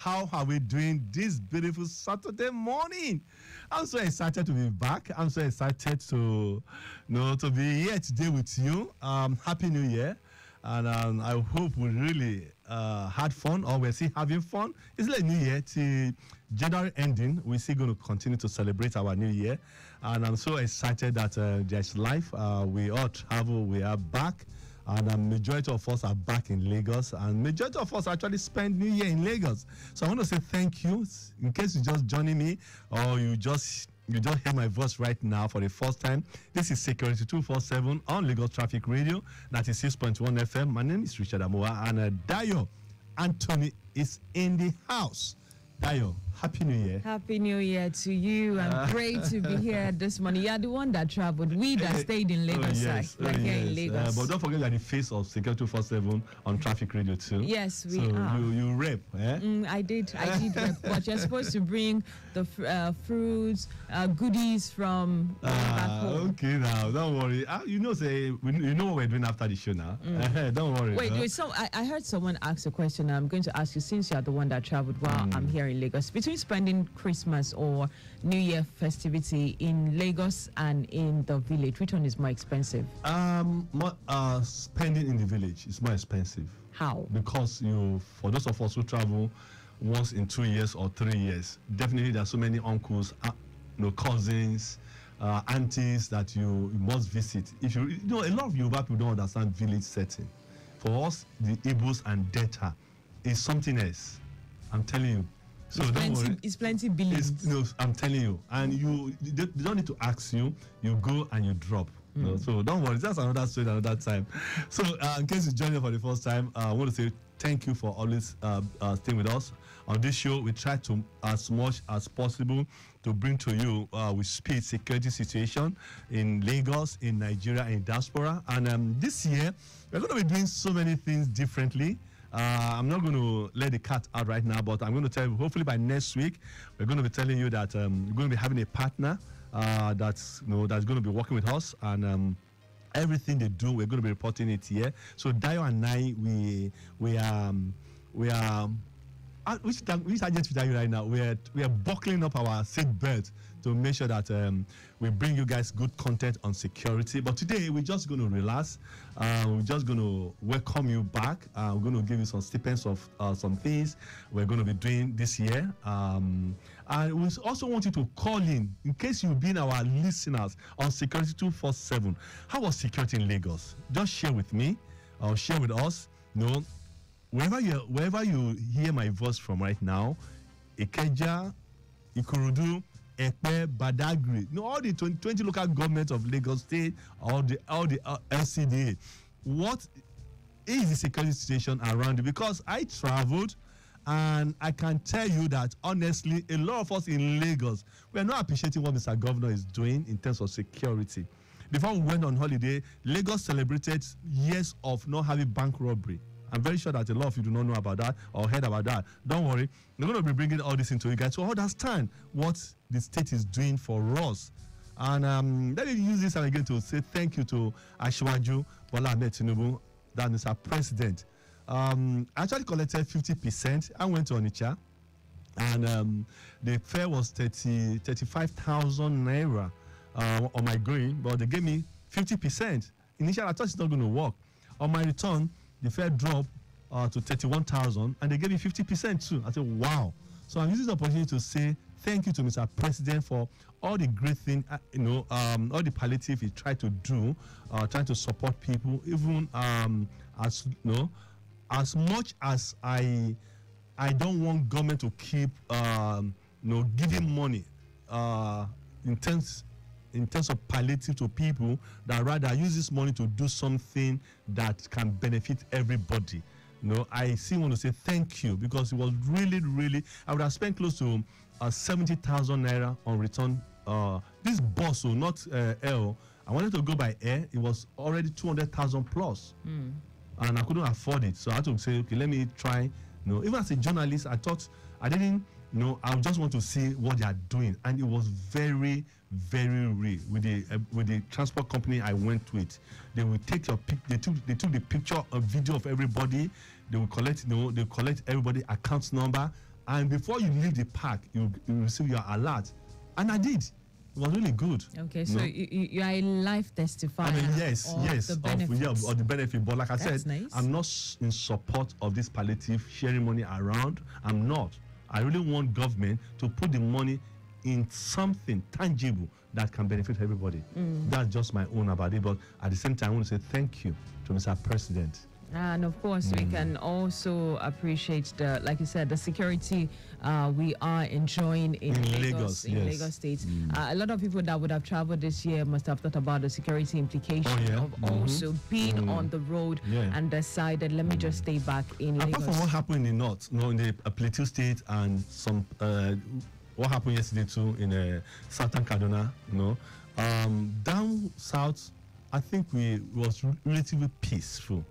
How are we doing this beautiful Saturday morning? I'm so excited to be back. I'm so excited to be here today with you. Happy New Year. And I hope we really had fun, or we're still having fun. It's like New Year till January ending. We're still going to continue to celebrate our New Year. And I'm so excited that there's life. We all travel. We are back. And majority of us are back in Lagos, and majority of us actually spend New Year in Lagos. So I want to say thank you. In case you're just joining me, or you just hear my voice right now for the first time, this is SECURITY247 on Lagos Traffic Radio, 96.1 FM. My name is Richard Amuwa, and Dayo Anthony is in the house. Dayo, Happy New Year. Happy New Year to you. I'm great to be here this morning. You're the one that traveled. We that stayed in Lagos. We're here in Lagos. But don't forget you're the face of SECURITY247 on Traffic Radio too. Yes, we are. You rep, eh? I did rep. But you're supposed to bring the fruits, goodies from back home. Okay, now don't worry. You know what we're doing after the show now. Don't worry. Wait. So I heard someone ask a question. I'm going to ask you, since you're the one that traveled while I'm here in Lagos. Between spending Christmas or New Year festivity in Lagos and in the village, which one is more expensive? Spending in the village is more expensive. How? Because for those of us who travel once in 2 years or 3 years, definitely there are so many uncles, cousins, aunties that you must visit. If a lot of Yoruba people don't understand village setting. For us, the Igbos and Delta is something else. I'm telling you. So it's plenty billions. I'm telling you, and they don't need to ask you. You go and you drop. So don't worry. That's another story, another time. So in case you join me for the first time, I want to say thank you for always staying with us on this show. We try to, as much as possible, to bring to you with speed security situation in Lagos, in Nigeria, and in diaspora. And this year we're going to be doing so many things differently. I'm not going to let the cat out right now, but I'm going to tell you, hopefully by next week, we're going to be telling you that we're going to be having a partner that's going to be working with us, and everything they do, we're going to be reporting it here. So Dayo and I, we are which agent are you right now? We are buckling up our seat belt to make sure that we bring you guys good content on security. But today we're just going to relax. We're just going to welcome you back. We're going to give you some stipends of some things we're going to be doing this year. And we also want you to call in case you've been our listeners on SECURITY247. How was security in Lagos? Just share with me or share with us. Wherever you hear my voice from right now, Ikeja, Ikorodu, Epe, Badagry, all the 20 local governments of Lagos State, all the LCDA. What is the security situation around you? Because I traveled, and I can tell you that honestly, a lot of us in Lagos, we are not appreciating what Mr. Governor is doing in terms of security. Before we went on holiday, Lagos celebrated years of not having bank robbery. I'm very sure that a lot of you do not know about that or heard about that. Don't worry. We're going to be bringing all this into you guys to understand what the state is doing for us. And let me use this again to say thank you to Asiwaju Bola Ahmed Tinubu, that is our president. I actually collected 50%. I went to Onitsha, and the fare was 35,000 naira on my going, but they gave me 50%. Initially, I thought it's not going to work. On my return, the fare dropped to 31,000, and they gave me 50% too. I said, wow. So I'm using the opportunity to say thank you to Mr. President for all the great things, all the palliative he tried to do, trying to support people, even as much as I don't want government to keep giving money in terms of palliative to people, that rather use this money to do something that can benefit everybody. I still want to say thank you, because it was really, really, I would have spent close to 70,000 naira on return. This bus, not air. I wanted to go by air. It was already 200,000 plus, and I couldn't afford it. So I had to say, okay, let me try. Even as a journalist, I thought I didn't. I just want to see what they are doing, and it was very, very real. With the transport company I went with, they will take your pic. They took the picture, a video of everybody. They will collect, they collect everybody account number, and before you leave the park, you receive your alert. And I did. It was really good. Okay, so you are a life testifier. I mean, yes, of the benefits. of the benefit. But like I That's said, nice. I'm not in support of this palliative sharing money around. I'm not. I really want government to put the money in something tangible that can benefit everybody. That's just my own about it. But at the same time, I want to say thank you to Mr. President. And of course, we can also appreciate the, like you said, the security we are enjoying in Lagos, yes. Lagos State. A lot of people that would have traveled this year must have thought about the security implication of also being on the road and decided, let me just stay back in Lagos. Apart from what happened in the north, in the Plateau State, and some what happened yesterday too in Southern Kaduna, down south, I think we was relatively peaceful.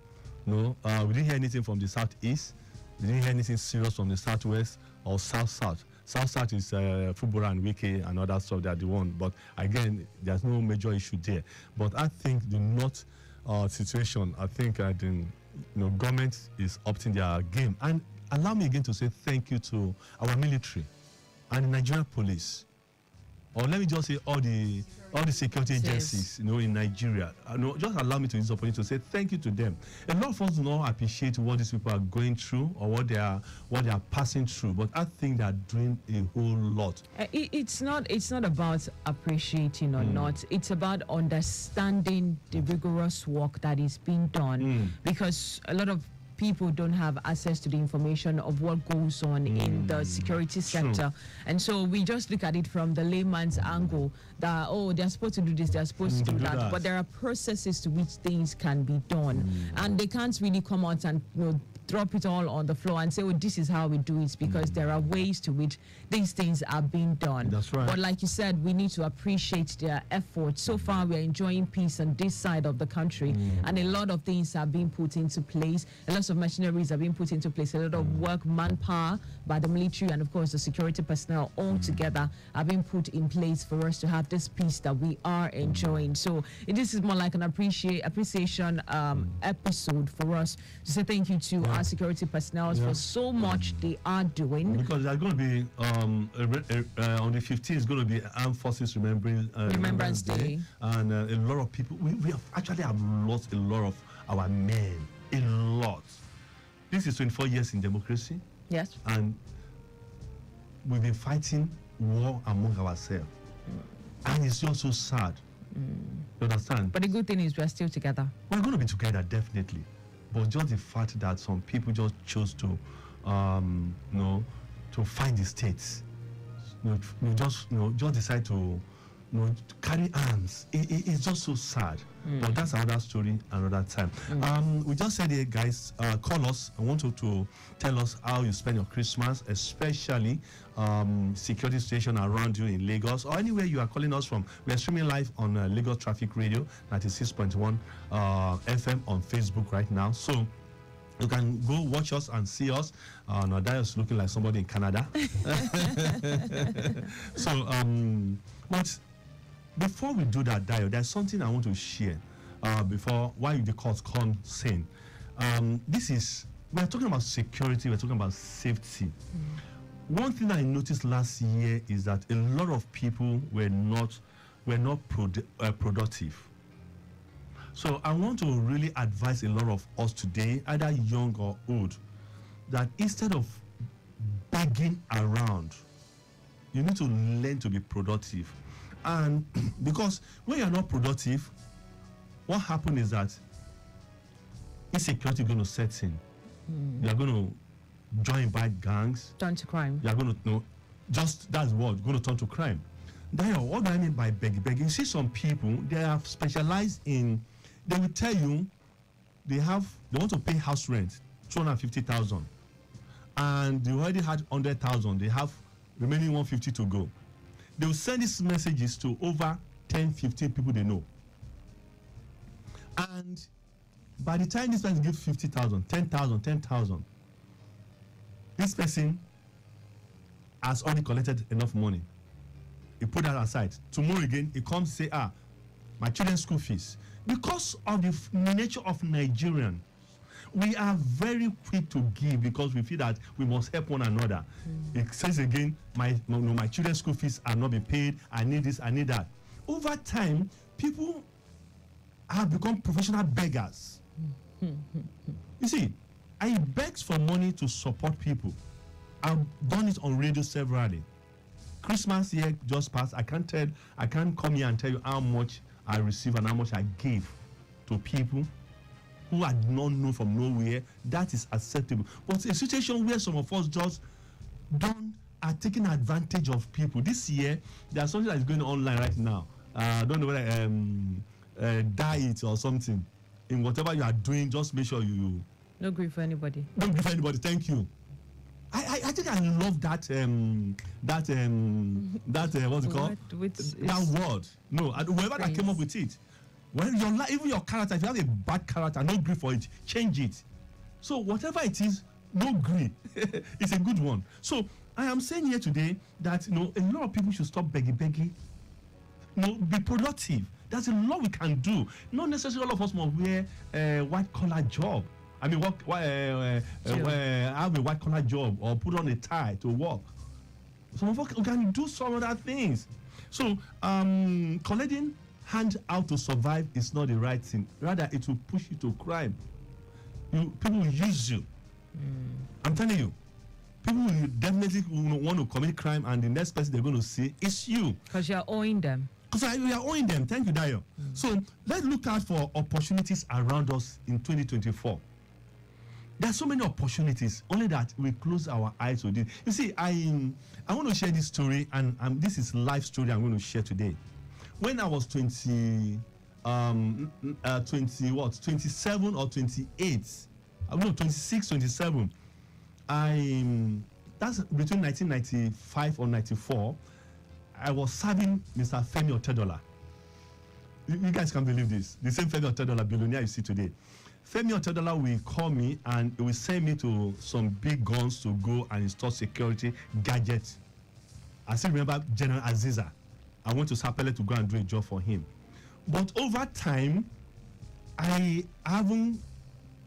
We didn't hear anything from the southeast. We didn't hear anything serious from the southwest or south-south. South-south is Fubura and Wiki and other stuff that they want. But again, there's no major issue there. But I think the north situation, I think the government is opting their game. And allow me again to say thank you to our military and the Nigerian police. Or let me just say all the security agencies, in Nigeria. Just allow me to use the opportunity to say thank you to them. A lot of us do not appreciate what these people are going through or what they are passing through, but I think they are doing a whole lot. It's not about appreciating or not. It's about understanding the rigorous work that is being done, because a lot of people don't have access to the information of what goes on in the security sector. And so we just look at it from the layman's angle that, they're supposed to do this, they're supposed to do that. But there are processes to which things can be done. And they can't really come out and drop it all on the floor and say, this is how we do it, because there are ways to which these things are being done. That's right. But like you said, we need to appreciate their efforts. So far, we're enjoying peace on this side of the country, and a lot of things are being put into place. A lot of machineries are being put into place. A lot of work, manpower by the military and, of course, the security personnel all together are being put in place for us to have this peace that we are enjoying. So this is more like an appreciation episode for us to say thank you to our security personnel for so much they are doing. Because there's going to be on the 15th is going to be Armed Forces Remembrance Day, and a lot of people. We have actually lost a lot of our men. A lot. This is 24 years in democracy. Yes. And we've been fighting war among ourselves, and it's just so sad. You understand? But the good thing is we're still together. We're going to be together, definitely. But just the fact that some people just chose to, to find the states, just decide to carry arms. It's just so sad. But that's another story, another time. We just said here, guys, call us. I want you to tell us how you spend your Christmas, especially security situation around you in Lagos or anywhere you are calling us from. We are streaming live on Lagos Traffic Radio 96.1 FM on Facebook right now. So you can go watch us and see us. Now that is looking like somebody in Canada. So, but before we do that, Dio, there's something I want to share why the calls come in. We're talking about security, we're talking about safety. One thing I noticed last year is that a lot of people were not productive. So I want to really advise a lot of us today, either young or old, that instead of begging around, you need to learn to be productive. And because when you're not productive, what happens is that insecurity is going to set in. You're going to join bad gangs. Turn to crime. You're going to that's what going to turn to crime. Then what do I mean by begging? You see some people, they are specialized in. They will tell you they want to pay house rent 250,000, and they already had 100,000. They have remaining 150 to go. They will send these messages to over 10, 15 people they know. And by the time this person gives 50,000, 10,000, this person has already collected enough money. He put that aside. Tomorrow again, he comes say, my children's school fees. Because of the nature of Nigerian, we are very quick to give because we feel that we must help one another. It says again, my children's school fees are not being paid. I need this, I need that. Over time, people have become professional beggars. You see, I begged for money to support people. I've done it on radio severally. Christmas year just passed. I can't come here and tell you how much I received and how much I gave to people who I did not know from nowhere. That is acceptable. But a situation where some of us just are taking advantage of people. This year, there's something that is going on online right now. I don't know whether diet or something. In whatever you are doing, just make sure you no grief for anybody. Don't grief for anybody. Thank you. I think I love that what's it called? That word. No, whoever that came up with it. When your life, even your character, if you have a bad character, no grief for it, change it. So whatever it is, no grief. It's a good one. So I am saying here today that a lot of people should stop begging. Be productive. There's a lot we can do. Not necessarily all of us must wear a white collar job. I mean, have a white collar job or put on a tie to work. Some of us can do some other things. So collecting hand out to survive is not the right thing. Rather, it will push you to crime. People will use you. I'm telling you, people will definitely want to commit crime, and the next person they're going to see is you. Because you're owing them. Because we are owing them. Thank you, Dayo. So let's look out for opportunities around us in 2024. There are so many opportunities, only that we close our eyes to this. You see, I want to share this story, and this is life story I'm going to share today. When I was 27 or 28, no, 26, 27, that's between 1995 or 94, I was serving Mr. Femi Otedola. You guys can't believe this. The same Femi Otedola billionaire you see today. Femi Otedola will call me and he will send me to some big guns to go and install security gadgets. I still remember General Aziza. I went to Sapele to go and do a job for him. But over time, I haven't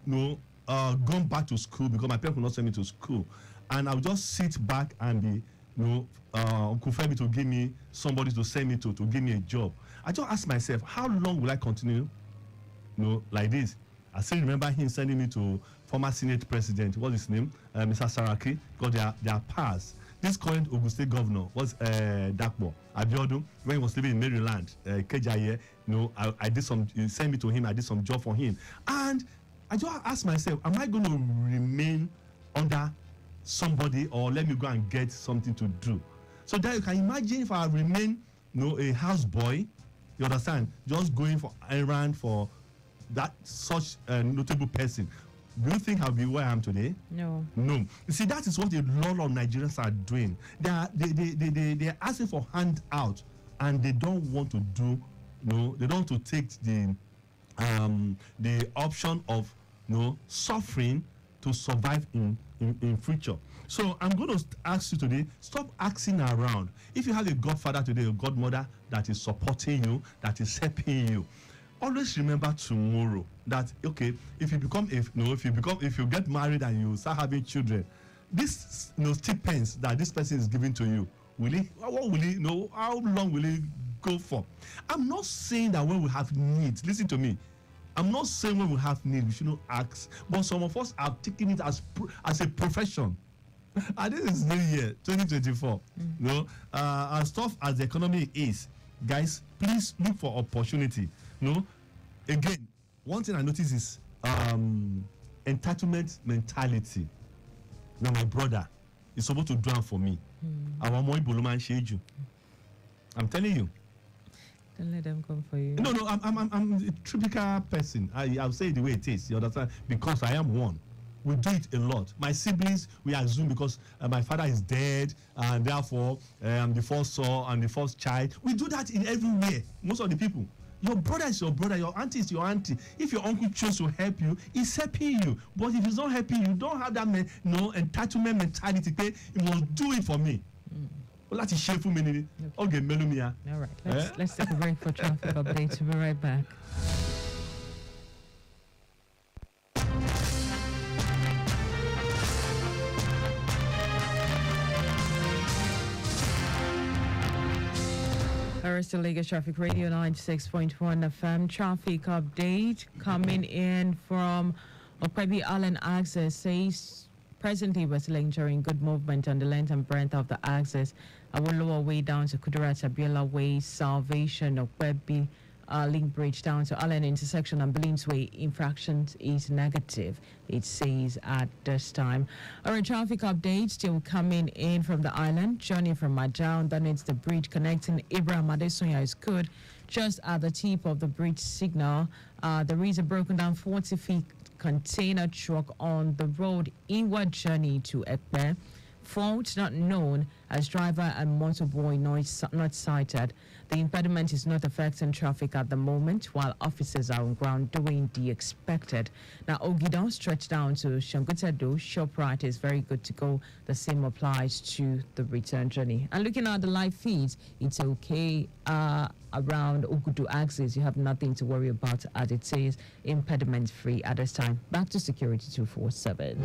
gone back to school because my parents would not send me to school. And I would just sit back and be, Uncle Femi to give me somebody to send me to give me a job. I just asked myself, how long will I continue, like this? I still remember him sending me to former Senate President, what's his name, Mr. Saraki, because they are past. This current Ogun State governor was Dakbo Abiodun. When he was living in Maryland, Kejaye, I did some. He sent me to him. I did some job for him, and I just asked myself, am I going to remain under somebody, or let me go and get something to do? So that you can imagine if I remain, a houseboy, you understand, just going for errand for that such notable person. Do you think I'll be where I am today? No. You see, that is what a lot of Nigerians are doing. They are asking for handout, and they don't want to do. They don't want to take the option of suffering to survive in future. So I'm going to ask you today: stop asking around. If you have a godfather today, a godmother that is supporting you, that is helping you, always remember tomorrow that if you get married and you start having children, this stipends that this person is giving to you, how long will it go for? I'm not saying that when we have needs, listen to me, I'm not saying when we have needs we shouldn't ask, but some of us are taking it as a profession. And this is new year 2024. As tough as the economy is, guys, please look for opportunity. Again, one thing I notice is entitlement mentality. Now my brother is supposed to do it for me. I'm telling you. Don't let them come for you. No, I'm a typical person. I'll say it the way it is. You understand? Because I am one. We do it a lot. My siblings, we assume because my father is dead and therefore I'm the first son and the first child. We do that in everywhere. Most of the people. Your brother is your brother, your auntie is your auntie. If your uncle chose to help you, he's helping you. But if he's not helping you, don't have that entitlement mentality. He must do it for me. Let's share for me. Okay, Melumia. All right, let's take a break for traffic updates. We'll be right back. You're still Lagos Traffic Radio 96.1 FM. Traffic update coming in from Okwebi Allen Access says presently we're still enjoying good movement on the length and breadth of the access. Our lower way down to Kudirat Abiola Way, Salvation, Okwebi Link Bridge down to Allen intersection and Billings Way. Infractions is negative, it says at this time. Our traffic update still coming in from the island. Journey from Majau, then it's the bridge connecting Ibrahim Adesoya is good. Just at the tip of the bridge signal, there is a broken down 40 feet container truck on the road inward journey to Ekpe. Fault not known as driver and motorboy not sighted. The impediment is not affecting traffic at the moment while officers are on ground doing the expected. Now, Ogidon stretched down to Shangutedo. ShopRite is very good to go. The same applies to the return journey. And looking at the live feeds, it's okay around Ogudu axis. You have nothing to worry about as it says impediment free at this time. Back to Security 247.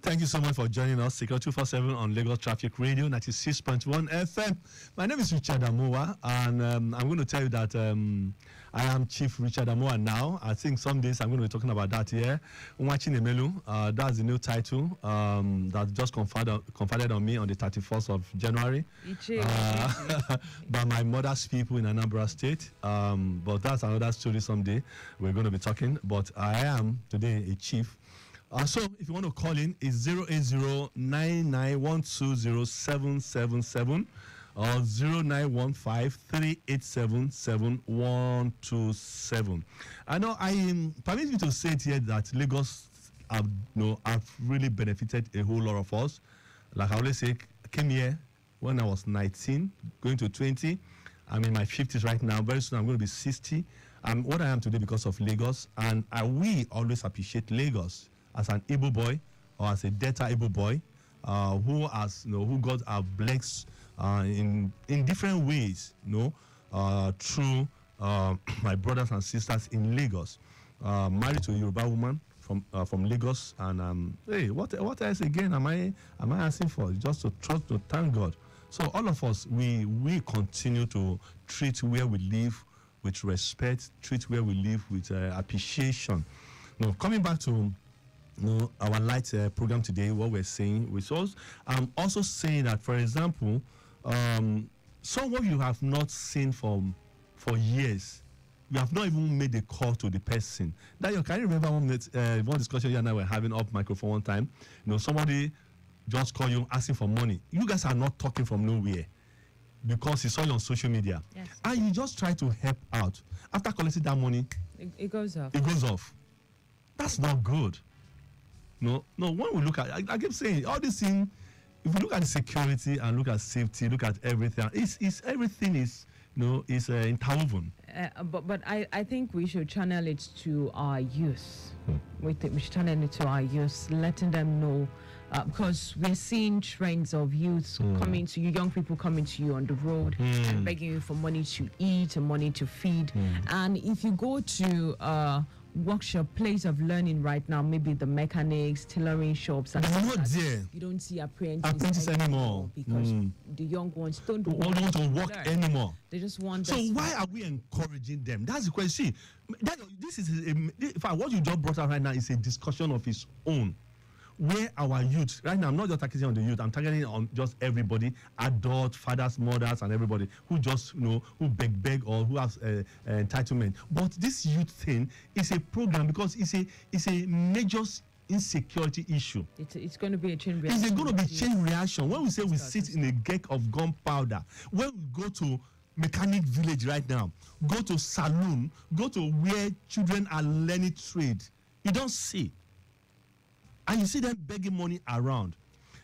Thank you so much for joining us. SECURITY247 on Lagos Traffic Radio 96.1 FM. My name is Richard Amuwa, and I'm going to tell you that I am Chief Richard Amuwa now. I think some days I'm going to be talking about that here. Unwachi Nemelu, that's the new title that just conferred on me on the 31st of January by my mother's people in Anambra State. But that's another story someday. We're going to be talking. But I am today a chief. So if you want to call in, it's 080-99120777 or 0915-387-7127. I know permit me to say it here that Lagos have really benefited a whole lot of us. Like I always say, I came here when I was 19, going to 20. I'm in my 50s right now. Very soon I'm going to be 60. I'm what I am today because of Lagos, and we always appreciate Lagos as an Igbo boy or as a Delta Igbo boy who God have blessed in different ways, through my brothers and sisters in Lagos. Married to a Yoruba woman from Lagos, and hey, what else again am I asking for? Just to trust, to thank God. So all of us, we continue to treat where we live with respect, treat where we live with appreciation. Now, coming back to our light program today, what we're saying, I'm also saying that, for example, someone you have not seen for years, you have not even made a call to the person. Can you remember one discussion you and I were having off microphone one time? Somebody just called you asking for money. You guys are not talking from nowhere because he saw you on social media. Yes. And you just try to help out. After collecting that money, it goes off. It goes off. That's not good. No, when we look at, I keep saying, all these things, if we look at the security and look at safety, look at everything, everything is interwoven. But I think we should channel it to our youth. We should channel it to our youth, letting them know, because we're seeing trends of youth coming to you, young people coming to you on the road and begging you for money to eat and money to feed. And if you go to workshop, place of learning right now, maybe the mechanics, tailoring shops, and you don't see apprentices anymore because the young ones don't want to work anymore. They just want. So why are we encouraging them? That's the question. This is in fact what you just brought up right now is a discussion of its own. Where our youth right now, I'm not just targeting on the youth, I'm targeting on just everybody, adults, fathers, mothers, and everybody who just who beg or who has entitlement. But this youth thing is a program because it's a major insecurity issue. It's going to be a chain reaction. It's going to be chain reaction. When we say we sit in a geck of gunpowder, when we go to mechanic village right now, go to saloon, go to where children are learning trade, you don't see. And you see them begging money around.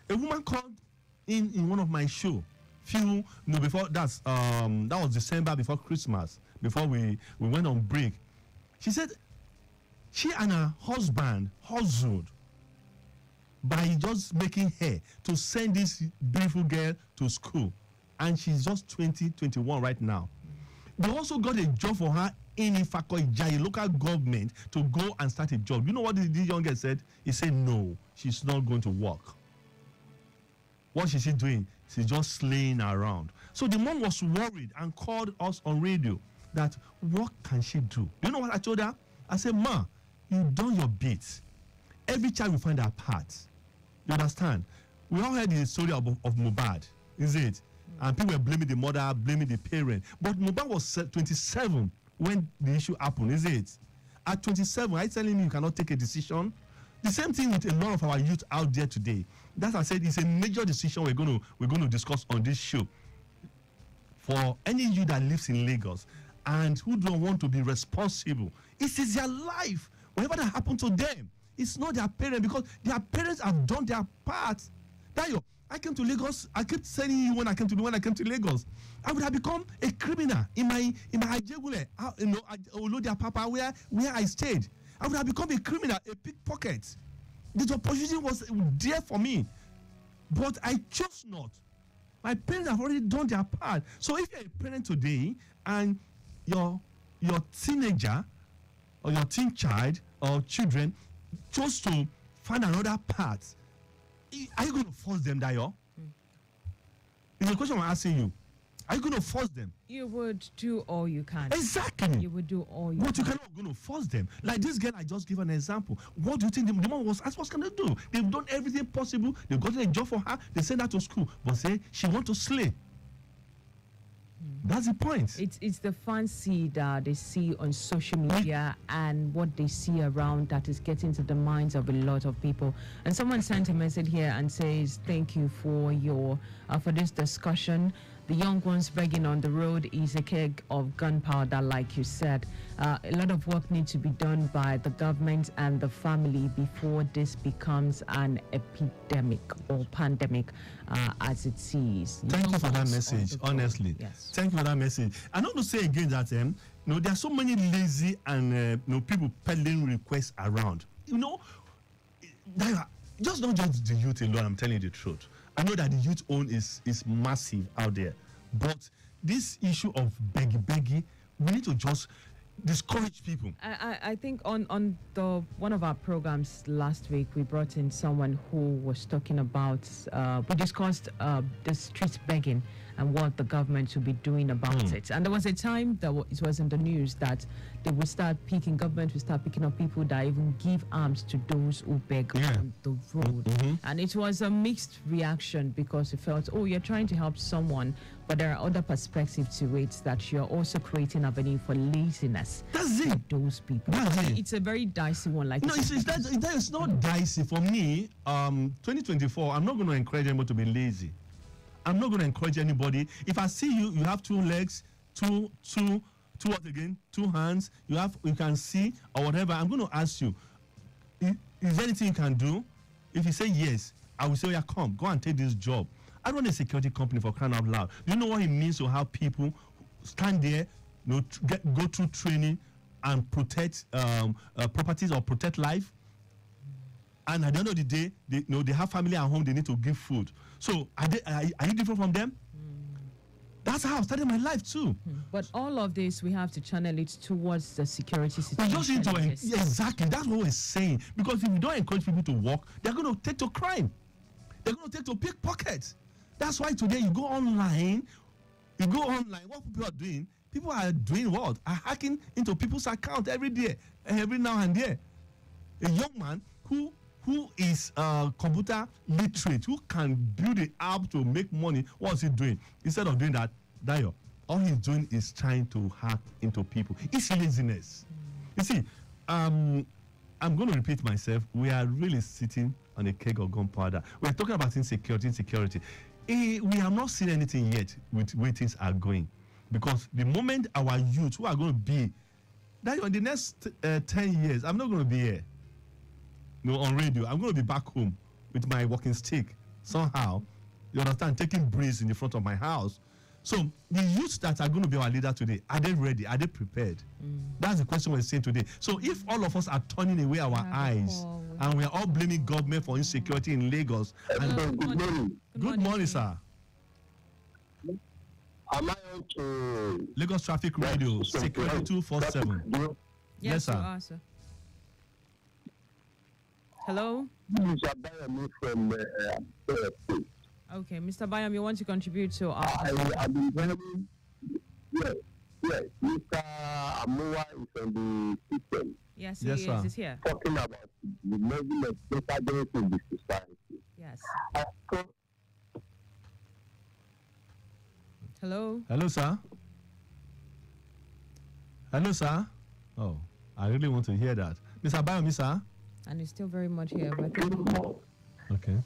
A woman called in one of my show, before that was December before Christmas, before we went on break. She said she and her husband hustled by just making hair to send this beautiful girl to school, and she's just 21 right now. They also got a job for her in Ifako, local government, to go and start a job. You know what the young girl said? He said no, she's not going to work. What is she doing? She's just slaying around. So the mom was worried and called us on radio that what can she do? You know what I told her? I said, Ma, you've done your bit. Every child will find their part. You understand? We all heard the story of Mohbad, is it? And people were blaming the mother, blaming the parent. But Mohbad was 27 when the issue happened, is it? At 27, are you telling me you cannot take a decision? The same thing with a lot of our youth out there today. That I said, it's a major decision we're going to discuss on this show. For any youth that lives in Lagos and who don't want to be responsible, it is their life. Whatever that happened to them, it's not their parents, because their parents have done their part. Dayo, I came to Lagos. I kept telling you when I came to Lagos, I would have become a criminal in my Ajegule, Olodia Papa, where I stayed. I would have become a criminal, a pickpocket. The opportunity was there for me, but I chose not. My parents have already done their part. So if you're a parent today and your teenager or your teen child or children chose to find another path, are you going to force them, Dayo? It's a question I'm asking you. Are you going to force them? You would do all you can. Exactly. You would do all you can. But you cannot going to force them. Like this girl, I just give an example. What do you think the mom was asked, what can they do? They've done everything possible. They've gotten a job for her. They send her to school. But say she wants to slay. That's the point. It's the fancy that they see on social media and what they see around that is getting to the minds of a lot of people. And someone sent a message here and says, thank you for for this discussion. The young ones begging on the road is a keg of gunpowder, like you said. A lot of work needs to be done by the government and the family before this becomes an epidemic or pandemic, as it sees. Thank you for that message, honestly. Yes. Thank you for that message. I want to say again that there are so many lazy and people peddling requests around. Just not just the youth alone, I'm telling you the truth. I know that the youth own is massive out there. But this issue of begging, we need to just discourage people. I think on one of our programs last week, we brought in someone who was talking about, we discussed the street begging and what the government should be doing about it. And there was a time that it was in the news that government will start picking up people that even give arms to those who beg on the road. And it was a mixed reaction because it felt, you're trying to help someone, but there are other perspectives to it that you're also creating avenue for laziness. That's it. Those people. It's a very dicey one. Like it's not dicey for me. 2024, I'm not going to encourage anyone to be lazy. I'm not going to encourage anybody. If I see you have two legs, two what again? Two hands. You can see or whatever. I'm going to ask you, is there anything you can do? If you say yes, I will say, come, go and take this job. I run a security company, for crying out loud. Do you know what it means to have people stand there, go through training and protect properties or protect life? And at the end of the day, they have family at home. They need to give food. So are you different from them? That's how I started my life too. But all of this, we have to channel it towards the security situation. We just need to exactly. That's what we're saying. Because if you don't encourage people to work, they're going to take to crime. They're going to take to pickpockets. That's why today you go online. What people are doing? People are doing what? Are hacking into people's account every day, every now and then. A young man who is computer literate, who can build an app to make money, what's he doing? Instead of doing that, Dayo, all he's doing is trying to hack into people. It's laziness. You see, I'm going to repeat myself. We are really sitting on a keg of gunpowder. We're talking about insecurity. We have not seen anything yet with where things are going. Because the moment our youth who are going to be, Dayo, in the next 10 years, I'm not going to be here. On radio, I'm going to be back home with my walking stick somehow. You understand? Taking breeze in the front of my house. So the youths that are going to be our leader today, are they ready? Are they prepared? That's the question we're saying today. So if all of us are turning away our eyes and we are all blaming government for insecurity in Lagos. Good morning, sir. Am I on to Lagos Traffic Radio, SECURITY247? Yes, sir. Hello? This is Abayami from Okay, Mr. Bayam, you want to contribute to our... I've been very, yes, yes. Mr. Amuwa is on the system Yes, Yes, he sir. is. He's here. talking about the level of decadence in the society. Yes. So, Hello? Hello, sir. Hello, sir. Oh, I really want to hear that. Mr. Bayomi, sir. And he's still very much here. But I think, Okay.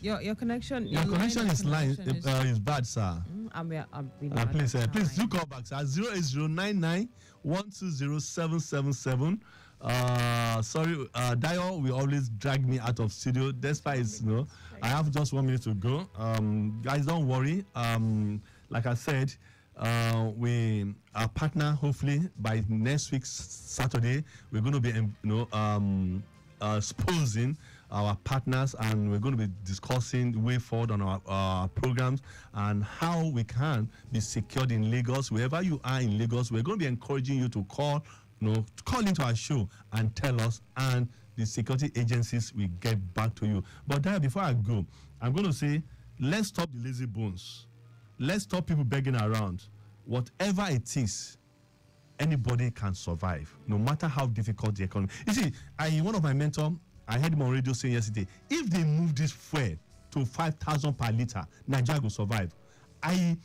your connection... Your connection is is bad, sir. I've been Please do call back, sir. 08099120777. Sorry, Dio will always drag me out of studio. Despite it's, I have just 1 minute to go. Guys, don't worry. Like I said, we are partner. Hopefully by next week Saturday, we're going to be exposing our partners, and we're going to be discussing the way forward on our programs and how we can be secured in Lagos. Wherever you are in Lagos, we're going to be encouraging you to call into our show and tell us, and the security agencies will get back to you. But before I go, I'm going to say, let's stop the lazy bones. Let's stop people begging around. Whatever it is, anybody can survive, no matter how difficult the economy. You see, one of my mentors, I heard him on radio saying yesterday, if they move this fuel to 5,000 per liter, Nigeria will survive. I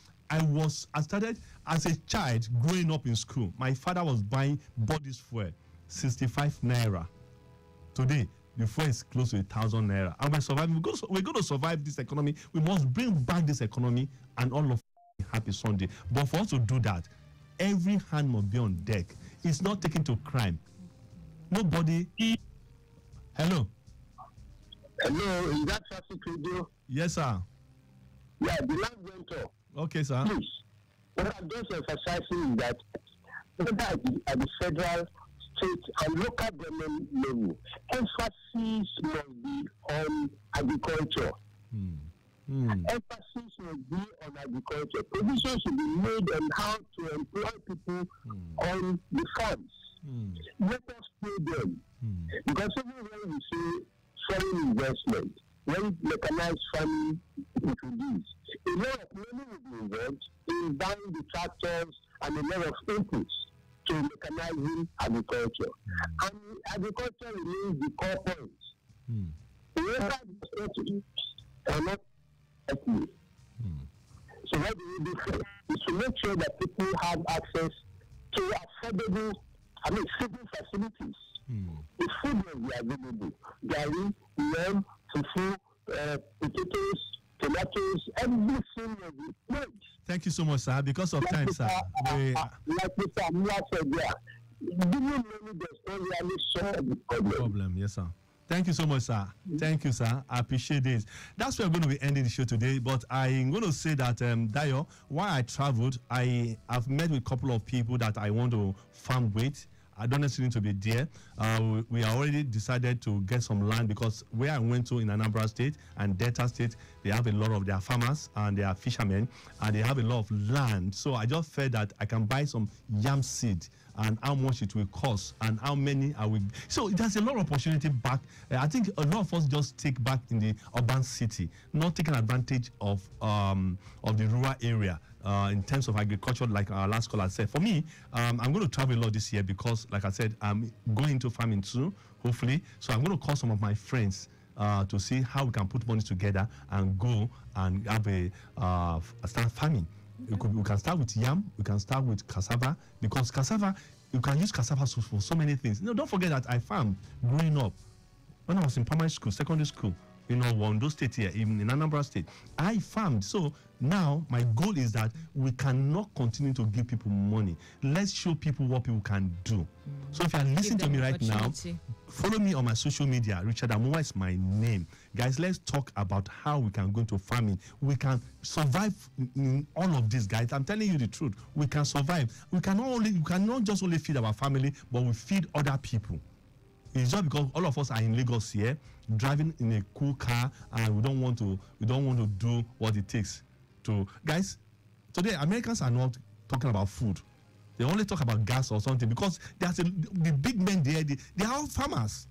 started as a child growing up in school. My father was bought this fuel, 65 naira. Today, the fuel is close to 1,000 naira. And by surviving, we're going to survive this economy. We must bring back this economy, and all of happy Sunday. But for us to do that, every hand must be on deck. It's not taken to crime. Nobody. Hello. hello, is that traffic radio? Yes, sir. Yeah, the land renter. Okay, sir. Please, what I'm just emphasizing is that whether at the federal, state, and local government level, emphasis must be on agriculture. Emphasis must be on agriculture. Provisions should be made on how to employ people on the farms. Let us pay them. Because even when we say foreign investment, when mechanized farming introduced, a lot of money will be involved in buying the tractors and a lot of inputs to mechanizing agriculture. And agriculture remains the core point. Whoever is not ethnic. So what do we do first? Is to make sure that people have access to affordable, food facilities. The food will be available. Gari, yam, fufu, potatoes, tomatoes, everything will be made. Thank you so much, sir. Because of time, sir. Like Mr. Amuwa said there, giving money does not really solve the problem. Yes, sir. Thank you so much, sir. Thank you, sir. I appreciate this. That's where we're going to be ending the show today. But I'm going to say that, Dio, while I traveled, I have met with a couple of people that I want to farm with. I don't necessarily need to be there. We already decided to get some land, because where I went to in Anambra State and Delta State, they have a lot of their farmers and they are fishermen, and they have a lot of land. So I just felt that I can buy some yam seed, and how much it will cost, and how many I will. So there's a lot of opportunity back. I think a lot of us just take back in the urban city, not taking advantage of the rural area. In terms of agriculture, like our last caller said. For me, I'm going to travel a lot this year because, like I said, I'm going into farming too, hopefully. So I'm going to call some of my friends to see how we can put money together and go and have a start farming. We can start with yam, we can start with cassava, because cassava, you can use cassava for so many things. Don't forget that I farmed growing up. When I was in primary school, secondary school, Wando State here, even in Anambra State, I farmed. So now my goal is that we cannot continue to give people money. Let's show people what people can do. So if you are listening to me right now, follow me on my social media. Richard Amuwa is my name. Guys, let's talk about how we can go into farming. We can survive in all of this, guys. I'm telling you the truth. We can survive. We cannot just only feed our family, but we feed other people. It's just because all of us are in Lagos here, driving in a cool car, and we don't want to do what it takes to. Guys, today Americans are not talking about food. They only talk about gas or something, because the big men there, they are farmers.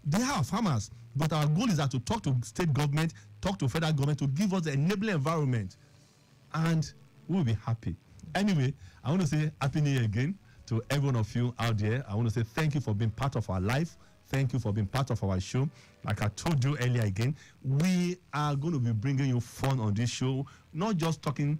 They are farmers. But our goal is that to talk to state government, talk to federal government to give us the enabling environment, and we'll be happy. Anyway, I want to say Happy New Year again to every one of you out there. I want to say thank you for being part of our life. Thank you for being part of our show. Like I told you earlier again, we are going to be bringing you fun on this show. Not just talking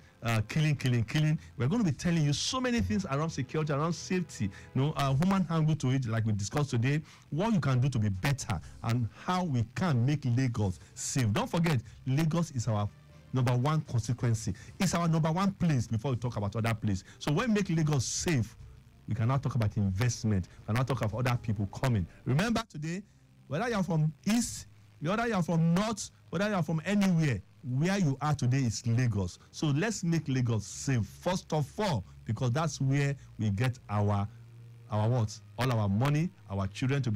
killing. We're going to be telling you so many things around security, around safety. Human angle to it, like we discussed today, what you can do to be better and how we can make Lagos safe. Don't forget, Lagos is our number one consequence. It's our number one place before we talk about other places. So when we make Lagos safe, we cannot talk about investment. We cannot talk about other people coming. Remember today, whether you're from East, whether you're from North, whether you're from anywhere, where you are today is Lagos. So let's make Lagos safe, first of all, because that's where we get our what? All our money, our children to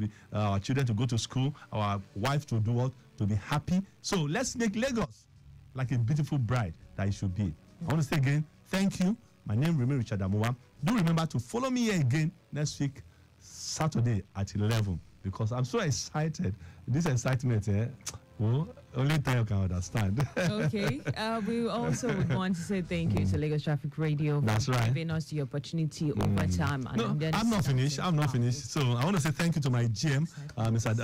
go to school, our wife to do what? To be happy. So let's make Lagos like a beautiful bride that it should be. I want to say again, thank you. My name is Richard Amuwa. Do remember to follow me here again next week, Saturday at 11, because I'm so excited. This excitement, only time you can understand. Okay. We also would want to say thank you to Lagos Traffic Radio for giving us the opportunity over time. And I'm not finished. So I want to say thank you to my GM, Mr.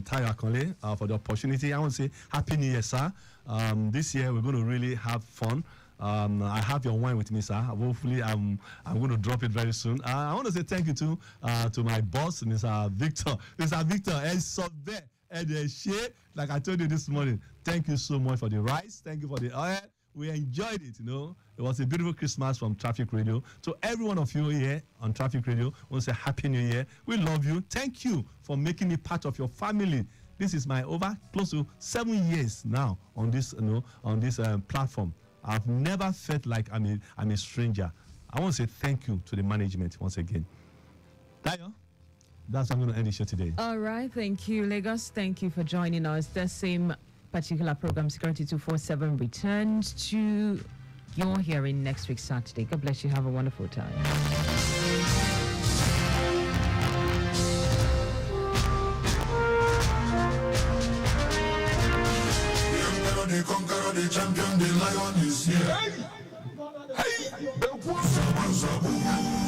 Tayo Akonle, for the opportunity. I want to say Happy New Year, sir. This year we're going to really have fun. I have your wine with me, sir. Hopefully, I'm going to drop it very soon. I want to say thank you to my boss, Mr. Victor. Mr. Victor, like I told you this morning, thank you so much for the rice. Thank you for the oil. We enjoyed it, It was a beautiful Christmas from Traffic Radio. To every one of you here on Traffic Radio, I want to say Happy New Year. We love you. Thank you for making me part of your family. This is my over close to 7 years now on this, on this platform. I've never felt like I'm a stranger. I want to say thank you to the management once again. Dayo, that's how I'm going to end the show today. All right. Thank you, Lagos. Thank you for joining us. The same particular program, SECURITY247, returns to your hearing next week, Saturday. God bless you. Have a wonderful time. The conqueror, the champion, the lion is here. Hey! Hey!